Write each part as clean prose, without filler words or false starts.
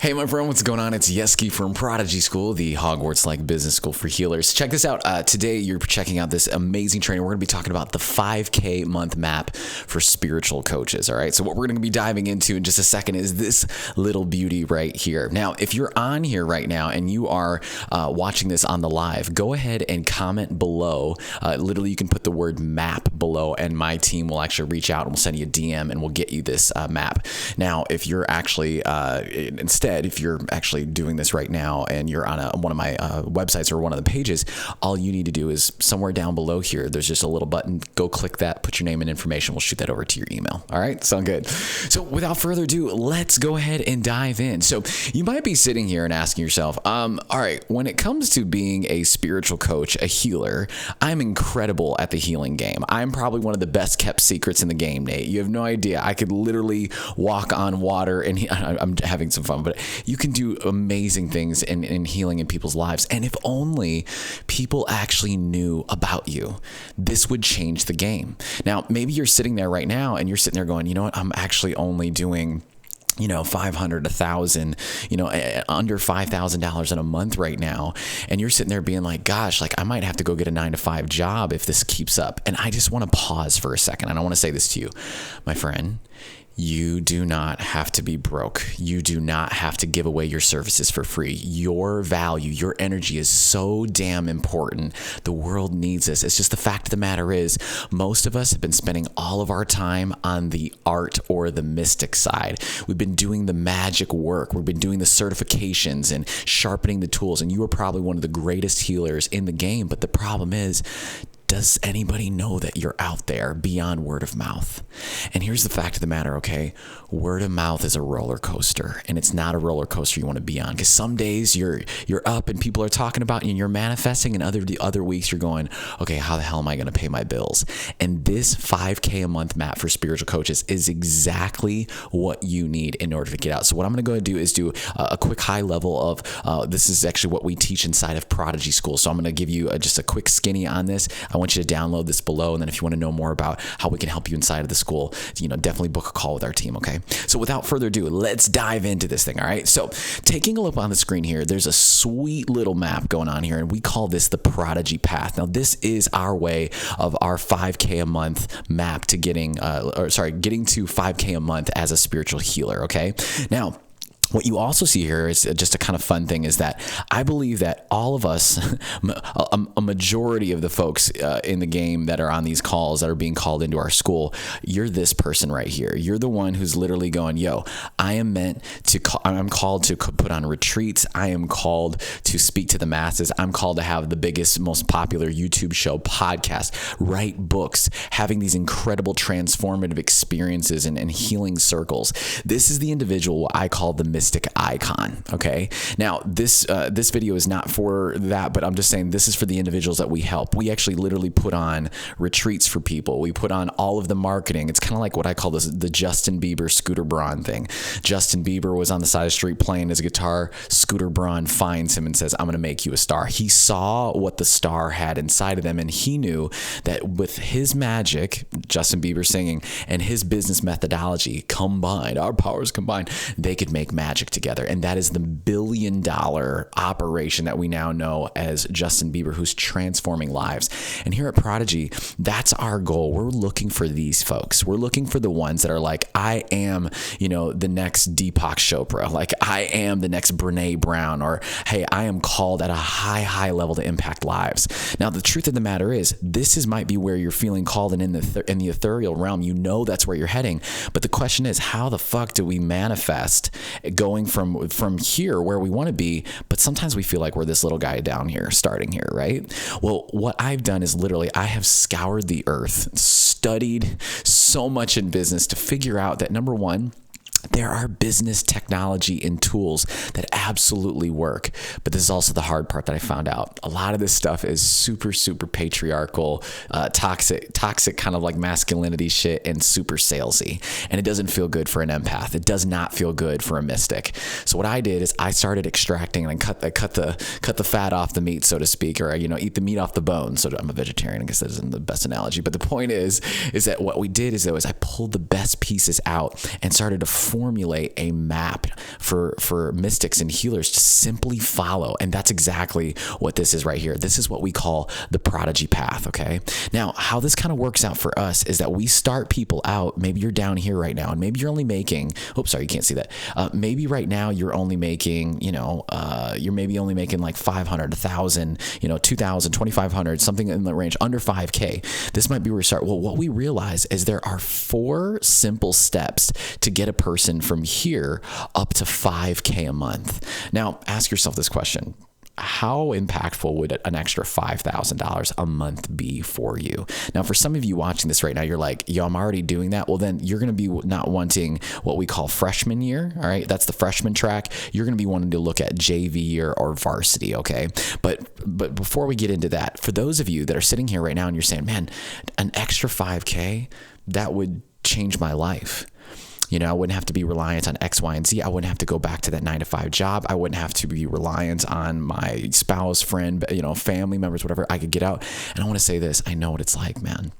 Hey, my friend, what's going on? It's Yeski from Prodigy School, the Hogwarts-like business school for healers. Check this out. Today, you're checking out this amazing training. We're going to be talking about the 5K month map for spiritual coaches, all right? So what we're going to be diving into in just a second is this little beauty right here. Now, if you're on here right now and you are watching this on the live, go ahead and comment below. Literally, you can put the word map below, and my team will actually reach out and we'll send you a DM and we'll get you this map. Now, if you're actually, if you're actually doing this right now and you're on one of my websites or one of the pages, all you need to do is somewhere down below here, there's just a little button. Go click that, put your name and information. We'll shoot that over to your email. All right, sound good? So without further ado, let's go ahead and dive in. So you might be sitting here and asking yourself, all right, when it comes to being a spiritual coach, a healer, I'm incredible at the healing game. I'm probably one of the best kept secrets in the game, Nate. You have no idea. I could literally walk on water and I'm having some fun, but you can do amazing things in healing in people's lives. And if only people actually knew about you, this would change the game. Now, maybe you're sitting there right now and you're sitting there going, you know what, I'm actually only doing 500, 1,000, under $5,000 in a month right now. And you're sitting there being like, gosh, like I might have to go get a 9-to-5 job if this keeps up. And I just want to pause for a second. And I want to say this to you, my friend. You do not have to be broke. You do not have to give away your services for free. Your value, your energy is so damn important. The world needs this. It's just the fact of the matter is, most of us have been spending all of our time on the art or the mystic side. We've been doing the magic work. We've been doing the certifications and sharpening the tools. And you are probably one of the greatest healers in the game. But the problem is, does anybody know that you're out there beyond word of mouth? And here's the fact of the matter, okay? Word of mouth is a roller coaster, and it's not a roller coaster you want to be on. Because some days you're up and people are talking about you and you're manifesting, and other weeks you're going, okay, how the hell am I going to pay my bills? And this 5K a month map for spiritual coaches is exactly what you need in order to get out. So what I'm going to go and do is do a quick high level of this is actually what we teach inside of Prodigy School. So I'm going to give you just a quick skinny on this. I want you to download this below. And then if you want to know more about how we can help you inside of the school, definitely book a call with our team. Okay. So without further ado, let's dive into this thing. All right. So taking a look on the screen here, there's a sweet little map going on here, and we call this the Prodigy Path. Now, this is our way of our 5K a month map to getting to 5K a month as a spiritual healer. Okay. Now, what you also see here is just a kind of fun thing is that I believe that all of us, a majority of the folks in the game that are on these calls that are being called into our school, you're this person right here. You're the one who's literally going, yo, I'm called to put on retreats. I am called to speak to the masses. I'm called to have the biggest, most popular YouTube show, podcast, write books, having these incredible transformative experiences and healing circles. This is the individual I call the mystic icon. Okay. Now this video is not for that, but I'm just saying this is for the individuals that we help. We actually literally put on retreats for people. We put on all of the marketing. It's kind of like what I call the Justin Bieber Scooter Braun thing. Justin Bieber was on the side of the street playing his guitar. Scooter Braun finds him and says, I'm going to make you a star. He saw what the star had inside of them, and he knew that with his magic, Justin Bieber singing, and his business methodology combined, our powers combined, they could make magic together. And that is the $1 billion operation that we now know as Justin Bieber, who's transforming lives. And here at Prodigy, that's our goal. We're looking for these folks. We're looking for the ones that are like, I am, the next Deepak Chopra. Like, I am the next Brene Brown, or, hey, I am called at a high level to impact lives. Now, the truth of the matter is, might be where you're feeling called, and in the ethereal realm, that's where you're heading. But the question is, how the fuck do we manifest going from here where we want to be, but sometimes we feel like we're this little guy down here starting here, right? Well, what I've done is literally I have scoured the earth, studied so much in business to figure out that, number one, there are business technology and tools that absolutely work. But this is also the hard part that I found out. A lot of this stuff is super, super patriarchal, toxic kind of like masculinity shit, and super salesy. And it doesn't feel good for an empath. It does not feel good for a mystic. So what I did is I started extracting and I cut the fat off the meat, so to speak, or eat the meat off the bone. So I'm a vegetarian. I guess that isn't the best analogy. But the point is that what we did is I pulled the best pieces out and started to formulate a map for mystics and healers to simply follow. And that's exactly what this is right here. This is what we call the prodigy path. Okay. Now, how this kind of works out for us is that we start people out. Maybe you're down here right now, and maybe you're only making, you can't see that. Maybe right now you're only making, you're maybe only making like 500, 1,000, 2,000, 2,500, something in the range under 5K. This might be where we start. Well, what we realize is there are 4 simple steps to get a person from here up to 5K a month. Now, ask yourself this question. How impactful would an extra $5,000 a month be for you? Now, for some of you watching this right now, you're like, yo, I'm already doing that. Well, then you're going to be not wanting what we call freshman year. All right. That's the freshman track. You're going to be wanting to look at JV year or varsity. Okay. But before we get into that, for those of you that are sitting here right now and you're saying, man, an extra 5K, that would change my life. I wouldn't have to be reliant on X, Y, and Z. I wouldn't have to go back to that 9-to-5 job. I wouldn't have to be reliant on my spouse, friend, family members, whatever. I could get out. And I want to say this. I know what it's like, man.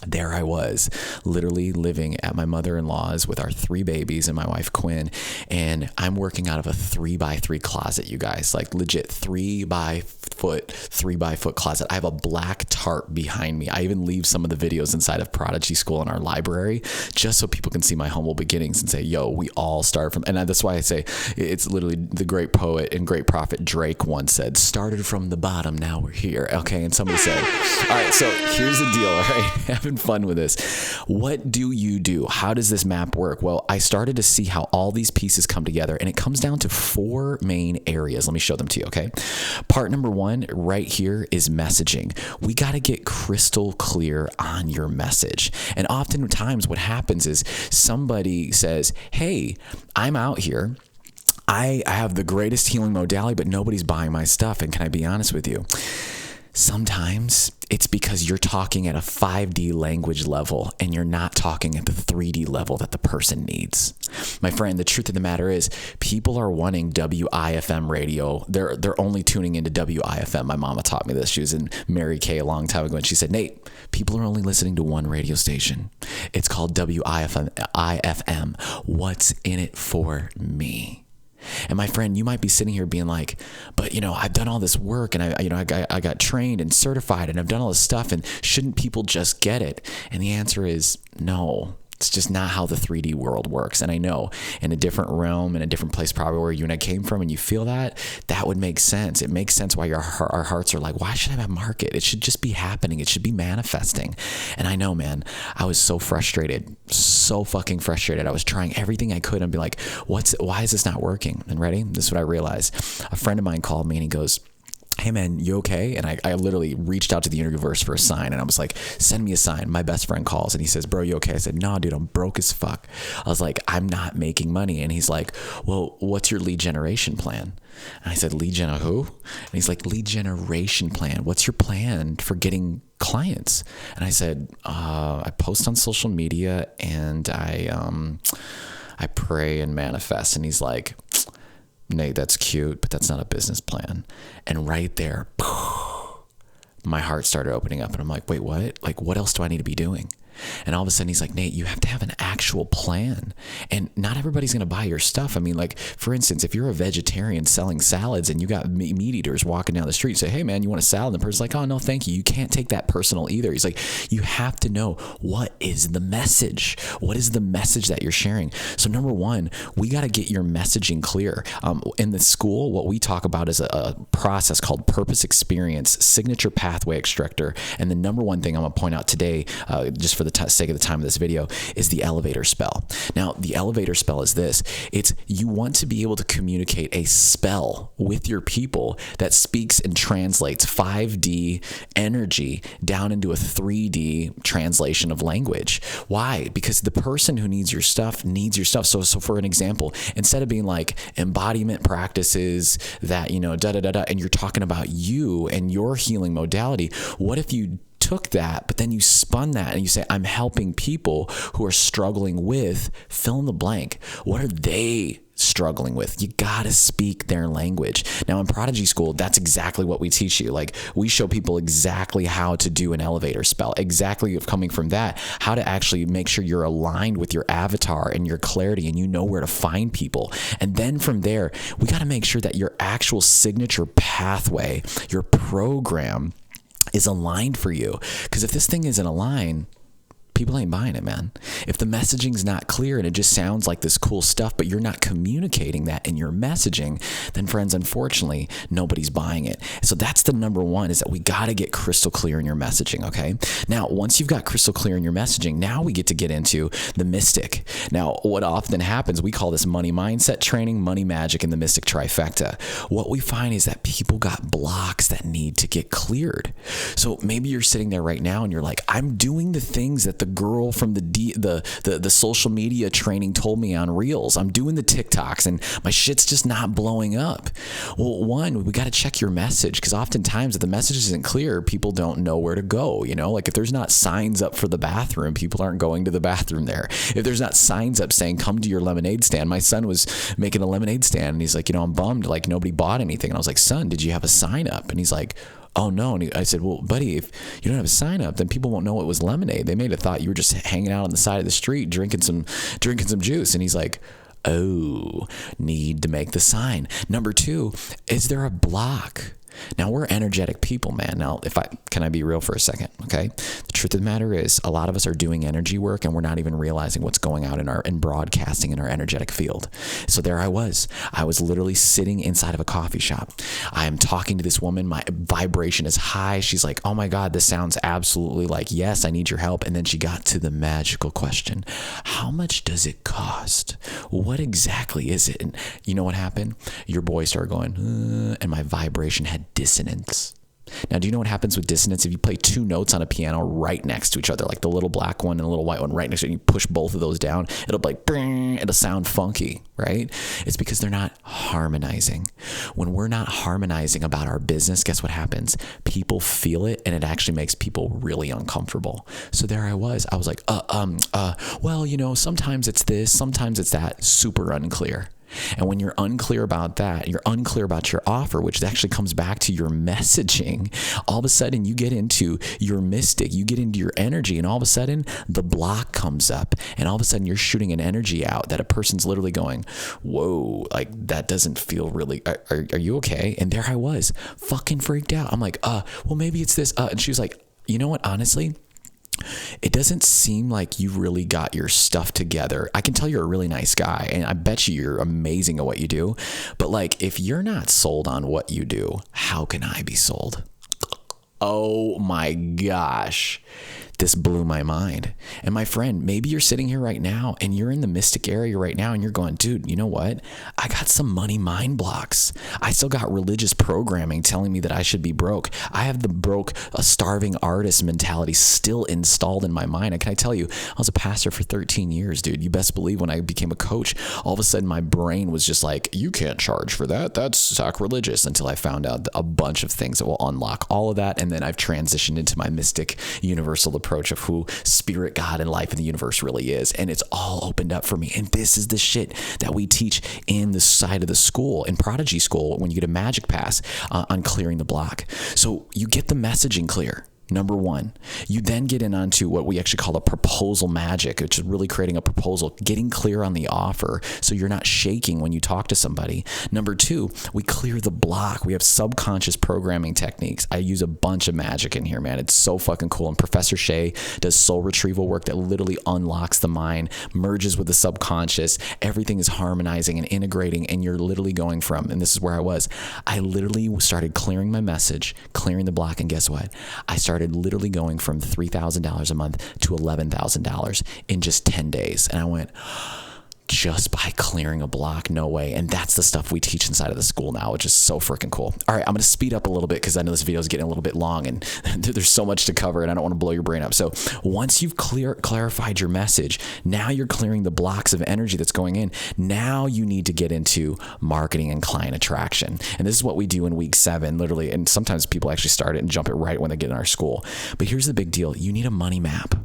There I was, literally living at my mother-in-law's with our 3 babies and my wife Quinn, and I'm working out of a 3x3 closet, you guys, like legit 3x4 closet. I have a black tarp behind me. I even leave some of the videos inside of Prodigy School in our library just so people can see my humble beginnings and say, yo, we all start from, and that's why I say it's literally the great poet and great prophet Drake once said, started from the bottom, now we're here. Okay. And somebody said, all right, so here's the deal. All right. Fun with this. What do you do? How does this map work? Well, I started to see how all these pieces come together, and it comes down to 4 main areas. Let me show them to you. Okay. Part number 1 right here is messaging. We got to get crystal clear on your message. And oftentimes what happens is somebody says, hey, I'm out here. I have the greatest healing modality, but nobody's buying my stuff. And can I be honest with you? Sometimes it's because you're talking at a 5D language level and you're not talking at the 3D level that the person needs. My friend, the truth of the matter is people are wanting WIFM radio. They're only tuning into WIFM. My mama taught me this. She was in Mary Kay a long time ago, and she said, Nate, people are only listening to one radio station. It's called WIFM. What's in it for me? And my friend, you might be sitting here being like, but I've done all this work, and I got trained and certified, and I've done all this stuff, and shouldn't people just get it? And the answer is no. It's just not how the 3D world works. And I know in a different realm, in a different place, probably where you and I came from, and you feel that would make sense. It makes sense why our hearts are like, why should I have a market? It should just be happening. It should be manifesting. And I know, man, I was so frustrated, so fucking frustrated. I was trying everything I could and be like, why is this not working? And ready? This is what I realized. A friend of mine called me and he goes, hey man, you okay? And I literally reached out to the universe for a sign, and I was like, send me a sign. My best friend calls and he says, bro, you okay? I said, no, dude, I'm broke as fuck. I was like, I'm not making money. And he's like, well, what's your lead generation plan? And I said, lead gen who? And he's like, lead generation plan. What's your plan for getting clients? And I said, I post on social media and I pray and manifest. And he's like, Nate, that's cute, but that's not a business plan. And right there, my heart started opening up, and I'm like, wait, what? Like, what else do I need to be doing? And all of a sudden he's like, Nate, you have to have an actual plan, and not everybody's going to buy your stuff. I mean, like, for instance, if you're a vegetarian selling salads and you got meat eaters walking down the street, say, hey man, you want a salad? And the person's like, oh no, thank you. You can't take that personal either. He's like, you have to know, what is the message? What is the message that you're sharing? So number 1, we got to get your messaging clear. In the school, what we talk about is a process called Purpose Experience Signature Pathway Extractor. And the number 1 thing I'm going to point out today, just for the sake of the time of this video, is the elevator spell. Now, the elevator spell is this. It's you want to be able to communicate a spell with your people that speaks and translates 5D energy down into a 3D translation of language. Why? Because the person who needs your stuff needs your stuff. So for an example, instead of being like embodiment practices that, and you're talking about you and your healing modality, what if you took that, but then you spun that and you say, I'm helping people who are struggling with fill in the blank. What are they struggling with. You got to speak their language. Now in Prodigy School, that's exactly what we teach you. Like, we show people exactly how to do an elevator spell, exactly coming from that, how to actually make sure you're aligned with your avatar and your clarity and you know where to find people. And then from there, we got to make sure that your actual signature pathway, your program is aligned for you. Because if this thing isn't aligned, people ain't buying it, man. If the messaging's not clear and it just sounds like this cool stuff, but you're not communicating that in your messaging, then friends, unfortunately, nobody's buying it. So that's the number one, is that we got to get crystal clear in your messaging, okay? Now, once you've got crystal clear in your messaging, now we get to get into the mystic. Now, what often happens, we call this money mindset training, money magic, and the mystic trifecta. What we find is that people got blocks that need to get cleared. So maybe you're sitting there right now and you're like, I'm doing the things that the girl from the social media training told me on Reels. I'm doing the TikToks and my shit's just not blowing up. Well, one, we got to check your message, because oftentimes if the message isn't clear, people don't know where to go. You know, like if there's not signs up for the bathroom, people aren't going to the bathroom there. If there's not signs up saying, come to your lemonade stand. My son was making a lemonade stand and he's like, I'm bummed, like nobody bought anything. And I was like, son, did you have a sign up? And he's like, oh no. And I said, well, buddy, if you don't have a sign up, then people won't know it was lemonade. They may have thought you were just hanging out on the side of the street, drinking some juice. And he's like, oh, need to make the sign. Number two, is there a block? Now, we're energetic people, man. Now, can I be real for a second? Okay. The truth of the matter is, a lot of us are doing energy work and we're not even realizing what's going out in broadcasting in our energetic field. So there I was literally sitting inside of a coffee shop. I am talking to this woman. My vibration is high. She's like, oh my God, this sounds absolutely like, yes, I need your help. And then she got to the magical question. How much does it cost? What exactly is it? And you know what happened? Your boy started going, and my vibration had dissonance. Now, do you know what happens with dissonance? If you play two notes on a piano right next to each other, like the little black one and the little white one right next to it, and you push both of those down, it'll be like, it'll sound funky, right? It's because they're not harmonizing. When we're not harmonizing about our business, guess what happens? People feel it, and it actually makes people really uncomfortable. So there I was like, well, sometimes it's this, sometimes it's that, super unclear. And when you're unclear about that, you're unclear about your offer, which actually comes back to your messaging. All of a sudden you get into your mystic, you get into your energy, and all of a sudden the block comes up, and all of a sudden you're shooting an energy out that a person's literally going, whoa, like that doesn't feel really, are you okay? And there I was, fucking freaked out. I'm like, well, maybe it's this. And she was like, you know what, honestly, it doesn't seem like you really got your stuff together. I can tell you're a really nice guy, and I bet you're amazing at what you do. But like, if you're not sold on what you do, how can I be sold? Oh my gosh. This blew my mind. And my friend, maybe you're sitting here right now and you're in the mystic area right now and you're going, dude, you know what? I got some money mind blocks. I still got religious programming telling me that I should be broke. I have the broke, starving artist mentality still installed in my mind. And can I tell you, I was a pastor for 13 years, dude. You best believe when I became a coach, all of a sudden my brain was just like, you can't charge for that. That's sacrilegious, until I found out a bunch of things that will unlock all of that. And then I've transitioned into my mystic universal approach of who spirit, God, and life in the universe really is. And it's all opened up for me. And this is the shit that we teach in the side of the school, in Prodigy School, when you get a magic pass on clearing the block. So you get the messaging clear. Number one, you then get in onto what we actually call a proposal magic, which is really creating a proposal, getting clear on the offer so you're not shaking when you talk to somebody. Number two, we clear the block. We have subconscious programming techniques. I use a bunch of magic in here, man. It's so fucking cool. And Professor Shea does soul retrieval work that literally unlocks the mind, merges with the subconscious. Everything is harmonizing and integrating, and you're literally going from, and this is where I literally started clearing my message, clearing the block, and guess what? I started literally going from $3,000 a month to $11,000 in just 10 days. And I went, just by clearing a block, no way. And that's the stuff we teach inside of the school now, which is so freaking cool. All right, I'm going to speed up a little bit because I know this video is getting a little bit long and there's so much to cover and I don't want to blow your brain up. So once you've clarified your message, now you're clearing the blocks of energy that's going in. Now you need to get into marketing and client attraction. And this is what we do in week 7, literally. And sometimes people actually start it and jump it right when they get in our school. But here's the big deal. You need a money map.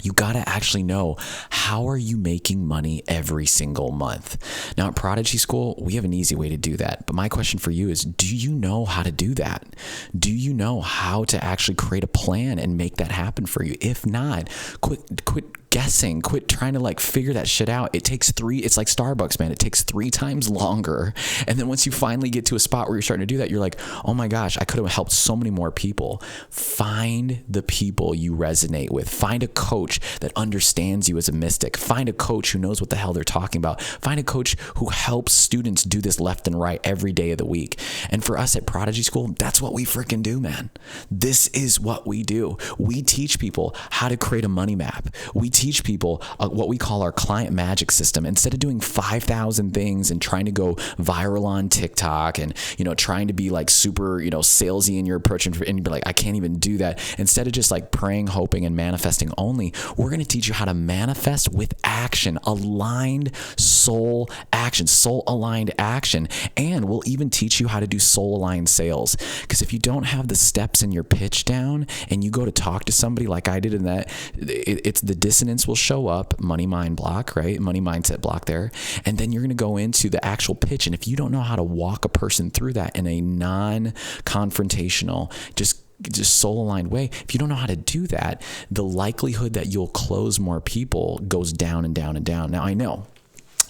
You got to actually know, how are you making money every single month? Now at Prodigy School, we have an easy way to do that. But my question for you is, do you know how to do that? Do you know how to actually create a plan and make that happen for you? If not, quit guessing, quit trying to like figure that shit out. It's like Starbucks, man. It takes 3 times longer. And then once you finally get to a spot where you're starting to do that, you're like, oh my gosh, I could have helped so many more people. Find the people you resonate with. Find a coach that understands you as a mystic. Find a coach who knows what the hell they're talking about. Find a coach who helps students do this left and right every day of the week. And for us at Prodigy School, that's what we freaking do, man. This is what we do. We teach people how to create a money map. We teach people what we call our client magic system. Instead of doing 5,000 things and trying to go viral on TikTok and, trying to be like super, salesy in your approach and you'd be like, I can't even do that. Instead of just like praying, hoping, and manifesting only, we're going to teach you how to manifest with action, aligned soul action, soul aligned action. And we'll even teach you how to do soul aligned sales. Because if you don't have the steps in your pitch down and you go to talk to somebody like I did in that, it's the dissonance will show up, money mind block, right? Money mindset block there. And then you're going to go into the actual pitch. And if you don't know how to walk a person through that in a non-confrontational, just soul aligned way, if you don't know how to do that, the likelihood that you'll close more people goes down and down and down. Now I know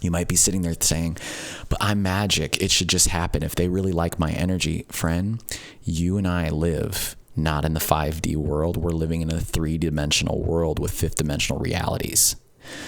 you might be sitting there saying, but I'm magic. It should just happen. If they really like my energy, friend, you and I live not in the 5D world. We're living in a 3-dimensional world with 5th-dimensional realities.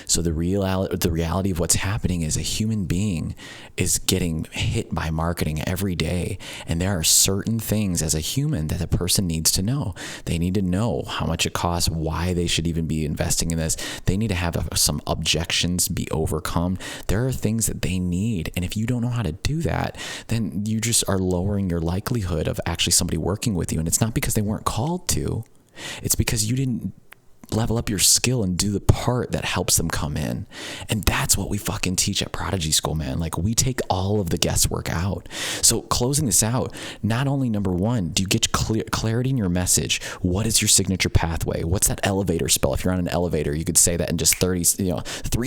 So the reality of what's happening is a human being is getting hit by marketing every day. And there are certain things as a human that a person needs to know. They need to know how much it costs, why they should even be investing in this. They need to have some objections be overcome. There are things that they need. And if you don't know how to do that, then you just are lowering your likelihood of actually somebody working with you. And it's not because they weren't called to. It's because you didn't level up your skill and do the part that helps them come in. And that's what we fucking teach at Prodigy School, man. Like, we take all of the guesswork out. So closing this out, not only number one, do you get clarity in your message? What is your signature pathway? What's that elevator spell? If you're on an elevator, you could say that in just 3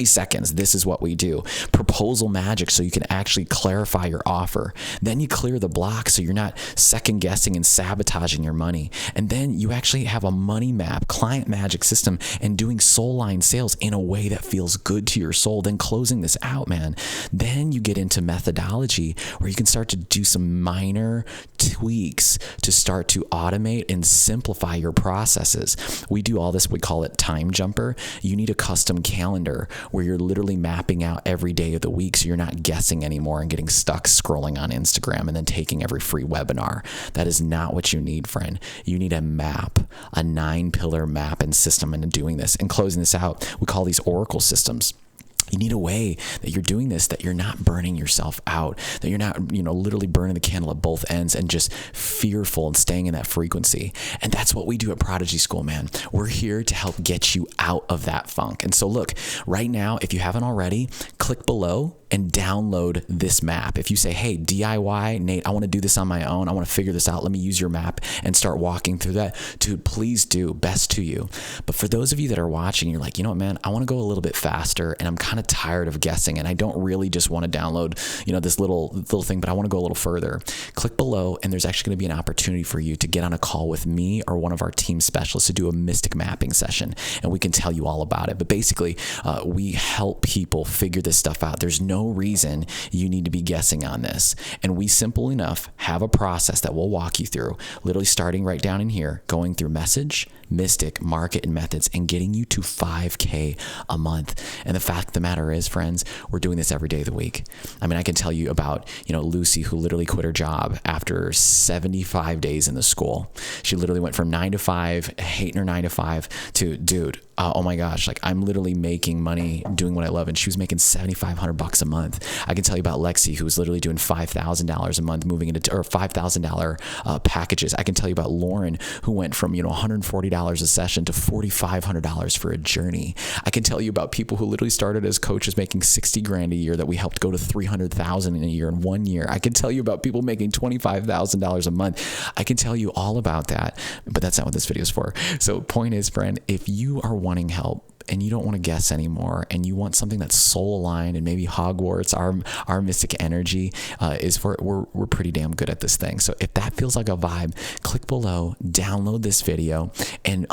seconds. This is what we do. Proposal magic, so you can actually clarify your offer. Then you clear the block so you're not second guessing and sabotaging your money. And then you actually have a money map, client magic system, and doing soul line sales in a way that feels good to your soul. Then closing this out, man, then you get into methodology where you can start to do some minor tweaks to start to automate and simplify your processes. We do all this, we call it Time Jumper. You need a custom calendar where you're literally mapping out every day of the week so you're not guessing anymore and getting stuck scrolling on Instagram and then taking every free webinar. That is not what you need, friend. You need a map, a 9-pillar map and system into doing this. And closing this out, we call these Oracle systems. You need a way that you're doing this, that you're not burning yourself out, that you're not, literally burning the candle at both ends and just fearful and staying in that frequency. And that's what we do at Prodigy School, man. We're here to help get you out of that funk. And so look, right now, if you haven't already, click below and download this map. If you say, hey, DIY, Nate, I want to do this on my own. I want to figure this out. Let me use your map and start walking through that. Dude, please do. Best to you. But for those of you that are watching, you're like, you know what, man, I want to go a little bit faster and I'm kind of tired of guessing and I don't really just want to download, this little thing, but I want to go a little further. Click below and there's actually going to be an opportunity for you to get on a call with me or one of our team specialists to do a mystic mapping session. And we can tell you all about it. But basically, we help people figure this stuff out. There's no reason you need to be guessing on this. And we simple enough have a process that we'll walk you through, literally starting right down in here, going through message, mystic, market, and methods, and getting you to 5K a month. And the fact of the matter is, friends, we're doing this every day of the week. I mean, I can tell you about, Lucy, who literally quit her job after 75 days in the school. She literally went from 9 to 5, hating her 9 to 5 to, dude, oh my gosh, like I'm literally making money doing what I love. And she was making $7,500 a month. I can tell you about Lexi, who was literally doing $5,000 a month, moving into, or $5,000 packages. I can tell you about Lauren, who went from, $140 a session to $4,500 for a journey. I can tell you about people who literally started as coaches making 60 grand a year that we helped go to 300,000 in a year in 1 year. I can tell you about people making $25,000 a month. I can tell you all about that, but that's not what this video is for. So point is, friend, if you are wanting help and you don't want to guess anymore, and you want something that's soul aligned, and maybe Hogwarts, our mystic energy is for it. We're pretty damn good at this thing. So if that feels like a vibe, click below, download this video, and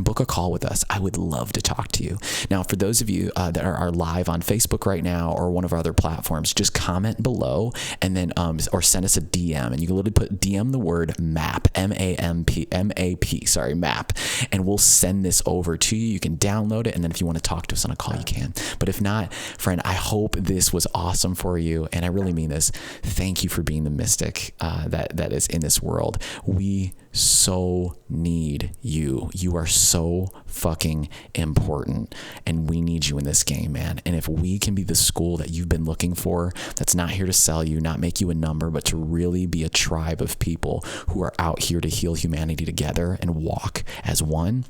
book a call with us. I would love to talk to you. Now, for those of you that are live on Facebook right now or one of our other platforms, just comment below, and then or send us a DM, and you can literally put DM the word MAP, M-A-P, sorry, MAP, and we'll send this over to you. You can download it, and then if you want to talk to us on a call, you can. But if not, friend, I hope this was awesome for you, and I really mean this. Thank you for being the mystic that is in this world. We so need you. You are so fucking important, and we need you in this game, man. And if we can be the school that you've been looking for, that's not here to sell you, not make you a number, but to really be a tribe of people who are out here to heal humanity together and walk as one,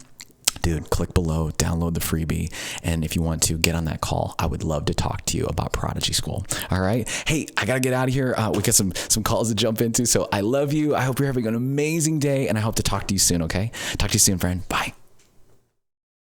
dude, click below, download the freebie, and if you want to get on that call, I would love to talk to you about Prodigy School. All right. Hey, I got to get out of here. We got some calls to jump into, so I love you. I hope you're having an amazing day, and I hope to talk to you soon, okay? Talk to you soon, friend. Bye.